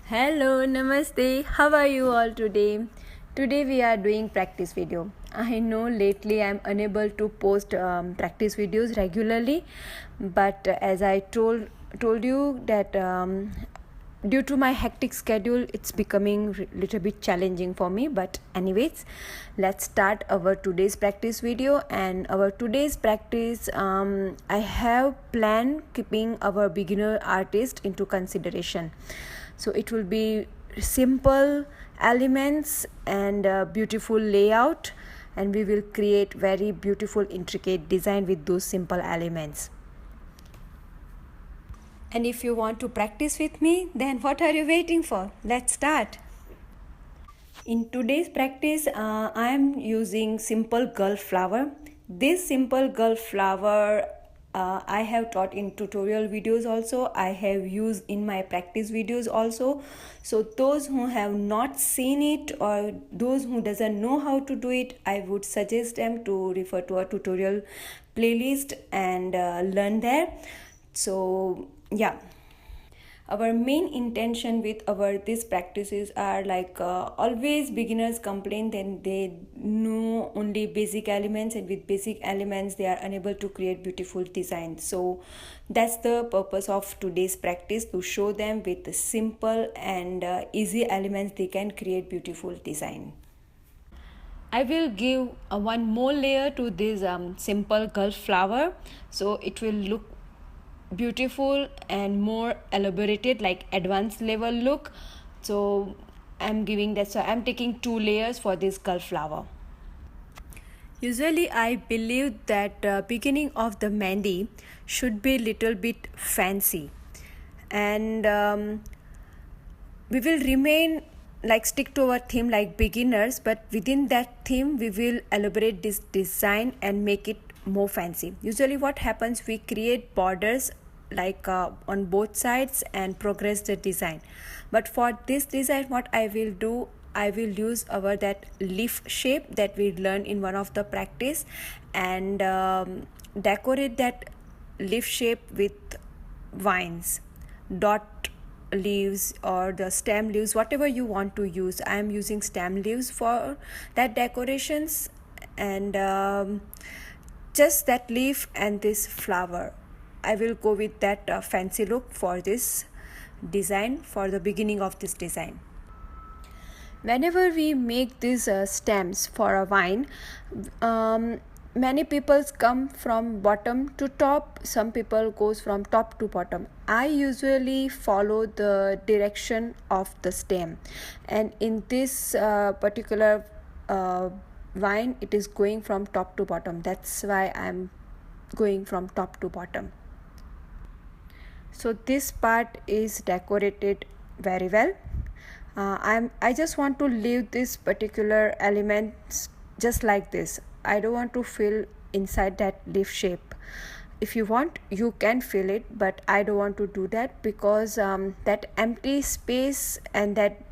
Hello, namaste. How are you all today? Today we are doing practice video. I know lately I am unable to post practice videos regularly, but as I told you that due to my hectic schedule, it's becoming little bit challenging for me. But anyways, let's start our today's practice video. And our today's practice, I have planned keeping our beginner artist into consideration. So it will be simple elements and beautiful layout, and we will create very beautiful intricate design with those simple elements. And if you want to practice with me, then what are you waiting for? Let's start. In today's practice, I am using simple Gulf flower. This simple Gulf flower I have taught in tutorial videos also. I have used in my practice videos also. So those who have not seen it or those who doesn't know how to do it, I would suggest them to refer to a tutorial playlist and learn there. So yeah, our main intention with our these practices are like always beginners complain then they know only basic elements, and with basic elements they are unable to create beautiful designs. So that's the purpose of today's practice, to show them with the simple and easy elements they can create beautiful design. I will give one more layer to this simple Gulf flower, so it will look beautiful and more elaborated, like advanced level look. So I'm giving that, so I'm taking 2 layers for this Gulf flower. Usually I believe that beginning of the Mehandi should be little bit fancy, and we will remain like stick to our theme like beginners, but within that theme we will elaborate this design and make it more fancy. Usually what happens, we create borders like on both sides and progress the design. But for this design, what I will do, I will use our that leaf shape that we learned in one of the practice, and decorate that leaf shape with vines, dot leaves or the stem leaves, whatever you want to use. I am using stem leaves for that decorations, and just that leaf and this flower. I will go with that fancy look for this design, for the beginning of this design. Whenever we make these stems for a vine, many people come from bottom to top, some people goes from top to bottom. I usually follow the direction of the stem, and in this particular vine it is going from top to bottom. That's why I'm going from top to bottom. So this part is decorated very well. I just want to leave this particular elements just like this. I don't want to fill inside that leaf shape. If you want, you can fill it, but I don't want to do that, because that empty space and that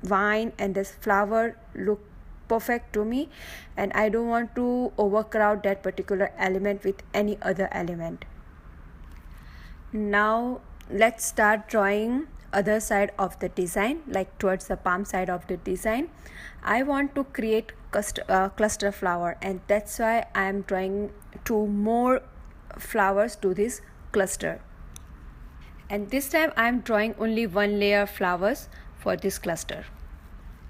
vine and this flower look perfect to me, and I don't want to overcrowd that particular element with any other element. Now let's start drawing other side of the design, like towards the palm side of the design. I want to create cluster flower, and that's why I am drawing 2 more flowers to this cluster. And this time I am drawing only 1 layer flowers for this cluster.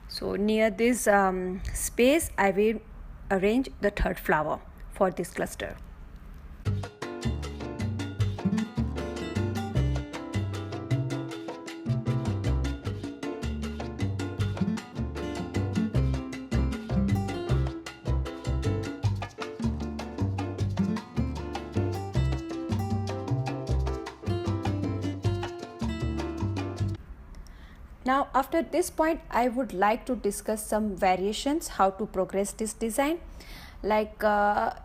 So near this space I will arrange the 3rd flower for this cluster. Now after this point, I would like to discuss some variations how to progress this design. Like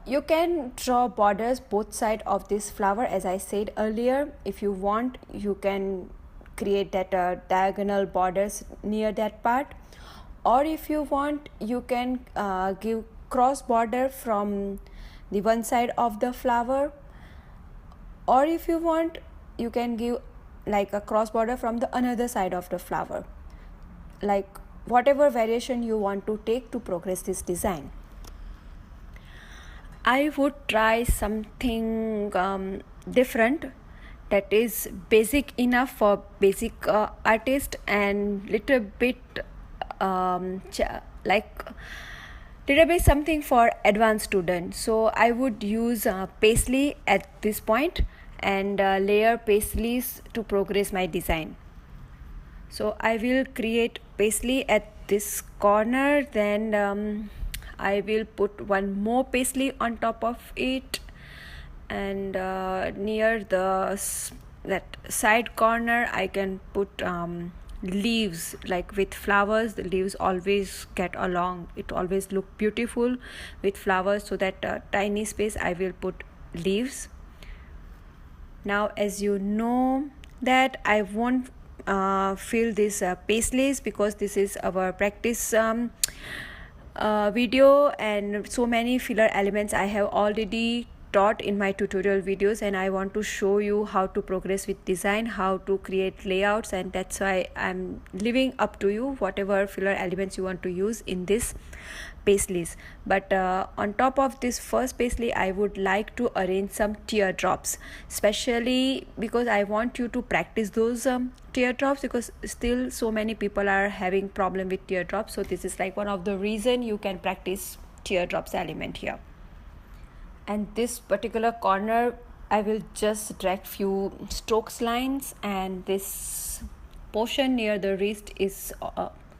you can draw borders both sides of this flower, as I said earlier. If you want, you can create that diagonal borders near that part, or if you want, you can give cross border from the one side of the flower, or if you want, you can give like a cross border from the another side of the flower, like whatever variation you want to take to progress this design. I would try something different that is basic enough for basic artist and little bit little bit something for advanced students. So I would use paisley at this point and layer paisleys to progress my design. So I will create paisley at this corner, then I will put one more paisley on top of it, and near that side corner I can put leaves, like with flowers. The leaves always get along, it always look beautiful with flowers, so that tiny space I will put leaves. Now as you know that I won't fill these paisleys because this is our practice video, and so many filler elements I have already taught in my tutorial videos, and I want to show you how to progress with design, how to create layouts, and that's why I'm leaving up to you whatever filler elements you want to use in this paisleys. But on top of this first paisley I would like to arrange some teardrops, especially because I want you to practice those teardrops, because still so many people are having problem with teardrops. So this is like one of the reason you can practice teardrops element here. And this particular corner I will just drag few strokes lines, and this portion near the wrist is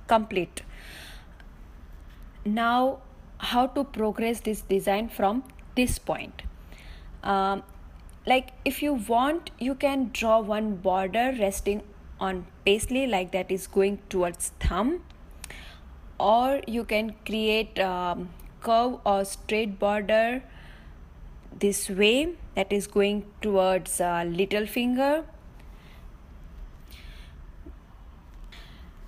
complete. Now how to progress this design from this point? Like if you want, you can draw one border resting on paisley, like that is going towards thumb, or you can create curve or straight border this way that is going towards little finger.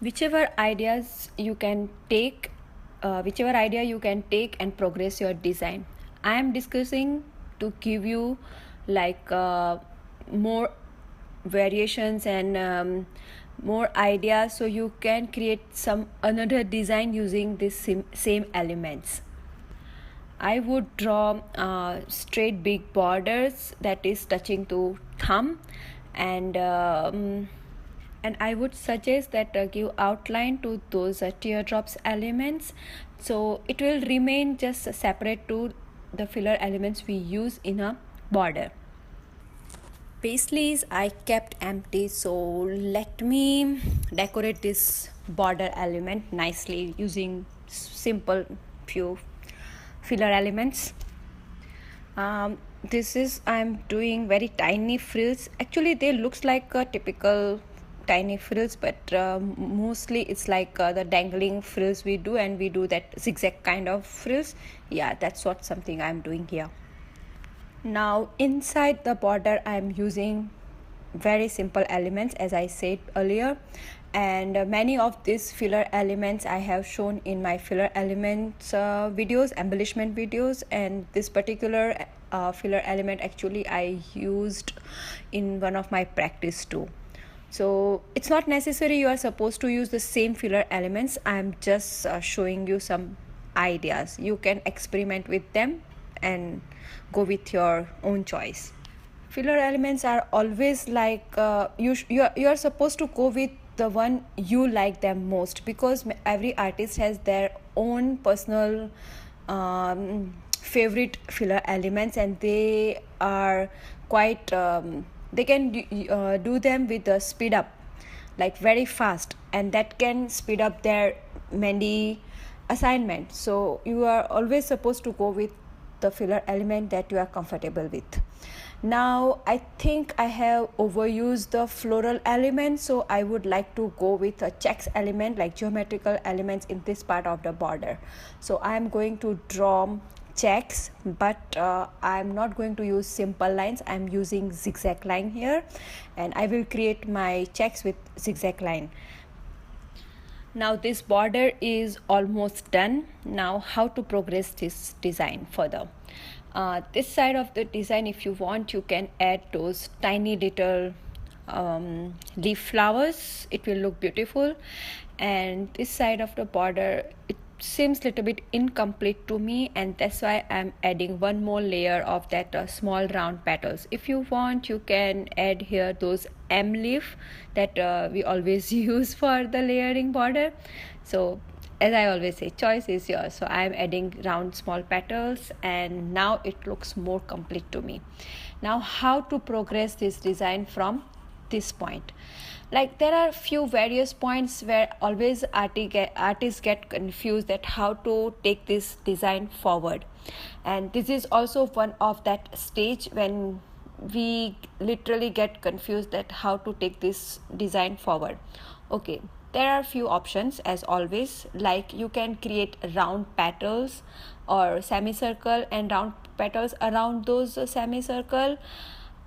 Whichever idea you can take and progress your design. I am discussing to give you like more variations and more ideas, so you can create some another design using this same elements. I would draw straight big borders that is touching to thumb, and I would suggest that give outline to those teardrops elements, so it will remain just separate to the filler elements we use in a border. Paisleys I kept empty, so let me decorate this border element nicely using simple few filler elements. This is I'm doing very tiny frills. Actually they looks like a typical tiny frills, but mostly it's like the dangling frills we do, and we do that zigzag kind of frills. Yeah, that's what something I'm doing here. Now inside the border I'm using very simple elements, as I said earlier, and many of these filler elements I have shown in my filler elements videos, embellishment videos, and this particular filler element actually I used in one of my practice too. So it's not necessary you are supposed to use the same filler elements. I'm just showing you some ideas. You can experiment with them and go with your own choice. Filler elements are always like you are supposed to go with the one you like them most, because every artist has their own personal favorite filler elements, and they are quite they can do them with the speed up, like very fast, and that can speed up their Mehandi assignment. So you are always supposed to go with the filler element that you are comfortable with. Now I think I have overused the floral element, so I would like to go with a checks element, like geometrical elements in this part of the border. So I am going to draw checks, but I'm not going to use simple lines. I'm using zigzag line here, and I will create my checks with zigzag line. Now this border is almost done. Now how to progress this design further? This side of the design, if you want, you can add those tiny little leaf flowers. It will look beautiful. And this side of the border, it seems a little bit incomplete to me, and that's why I'm adding one more layer of that small round petals. If you want, you can add here those M leaf that we always use for the layering border. So as I always say, choice is yours. So I'm adding round small petals, and now it looks more complete to me. Now how to progress this design from this point? Like, there are few various points where always artists get confused that how to take this design forward, and this is also one of that stage when we literally get confused that how to take this design forward. Okay, there are few options as always. Like, you can create round petals or semicircle and round petals around those semicircle.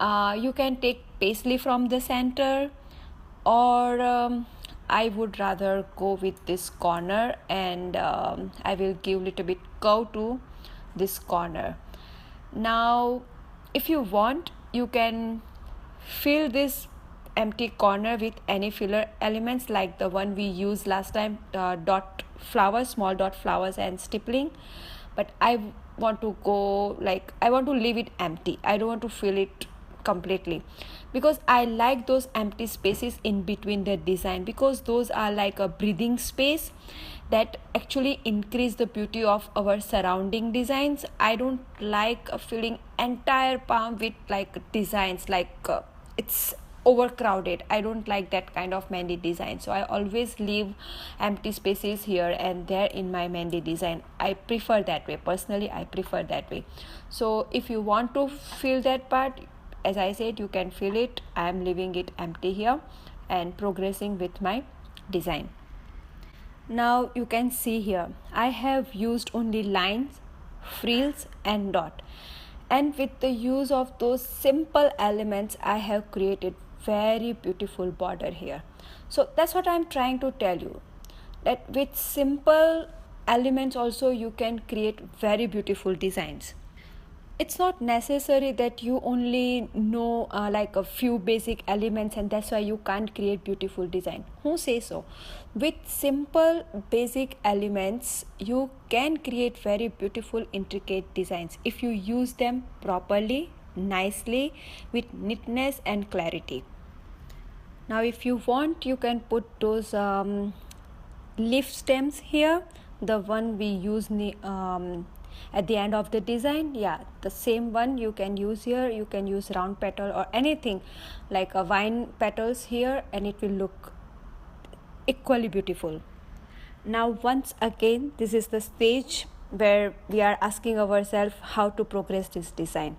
You can take paisley from the center, or I would rather go with this corner, and I will give little bit curve to this corner. Now if you want, you can fill this empty corner with any filler elements like the one we used last time, dot flowers, small dot flowers and stippling. But I want to go, like, I want to leave it empty. I don't want to fill it completely, because I like those empty spaces in between the design, because those are like a breathing space that actually increase the beauty of our surrounding designs. I don't like filling entire palm with like designs like it's overcrowded. I don't like that kind of mehendi design, so I always leave empty spaces here and there in my mehendi design. I prefer that way. Personally, I prefer that way. So if you want to fill that part, as I said, you can fill it. I am leaving it empty here and progressing with my design. Now you can see here I have used only lines, frills and dot, and with the use of those simple elements I have created very beautiful border here. So that's what I'm trying to tell you, that with simple elements also you can create very beautiful designs. It's not necessary that you only know like a few basic elements and that's why you can't create beautiful design. Who says so? With simple basic elements you can create very beautiful intricate designs if you use them properly, nicely, with neatness and clarity. Now if you want, you can put those leaf stems here, the one we use at the end of the design. Yeah, the same one you can use here. You can use round petal or anything like a vine petals here, and it will look equally beautiful. Now once again, this is the stage where we are asking ourselves how to progress this design.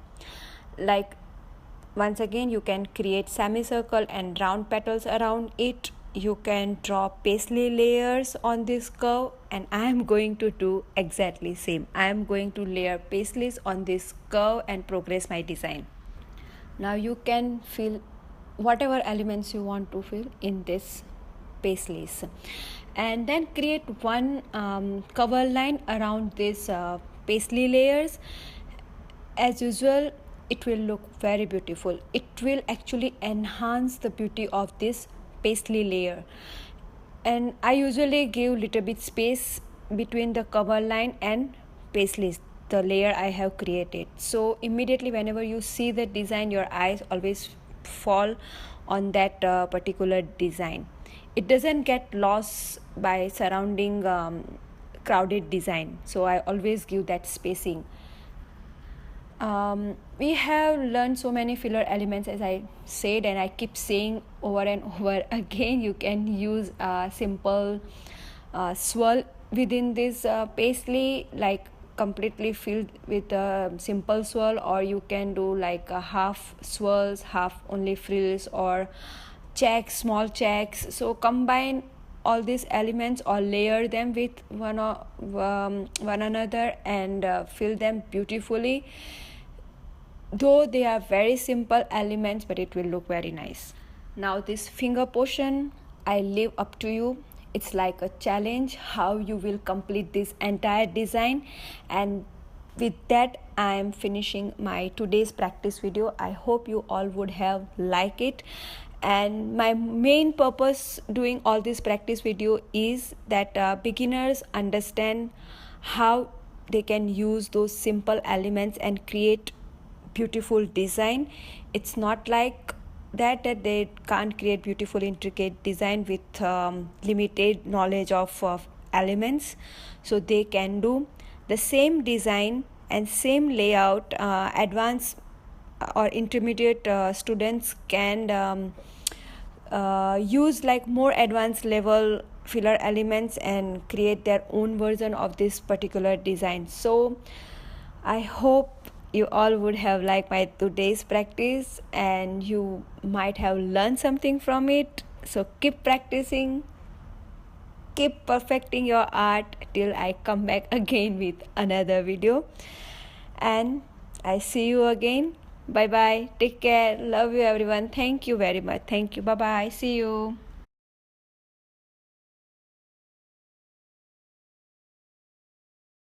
Like, once again, you can create semicircle and round petals around it. You can draw paisley layers on this curve, and I am going to do exactly same. I am going to layer paisleys on this curve and progress my design. Now you can fill whatever elements you want to fill in this paisleys, and then create one cover line around this paisley layers. As usual, it will look very beautiful. It will actually enhance the beauty of this paisley layer, and I usually give little bit space between the cover line and paisleys, the layer I have created. So immediately whenever you see the design, your eyes always fall on that particular design. It doesn't get lost by surrounding crowded design, so I always give that spacing. We have learned so many filler elements, as I said, and I keep saying over and over again. You can use a simple swirl within this paisley, like completely filled with a simple swirl, or you can do like a half swirls, half only frills, or checks, small checks. So combine all these elements or layer them with one another and fill them beautifully. Though they are very simple elements, but it will look very nice. Now this finger portion, I leave up to you. It's like a challenge how you will complete this entire design. And with that, I am finishing my today's practice video. I hope you all would have liked it. And my main purpose doing all this practice video is that beginners understand how they can use those simple elements and create beautiful design. It's not like that they can't create beautiful intricate design with limited knowledge of elements. So they can do the same design and same layout. Advanced or intermediate students can use like more advanced level filler elements and create their own version of this particular design. So I hope you all would have liked my today's practice and you might have learned something from it. So keep practicing, keep perfecting your art till I come back again with another video. And I see you again. Bye bye. Take care. Love you everyone. Thank you very much. Thank you. Bye bye. See you.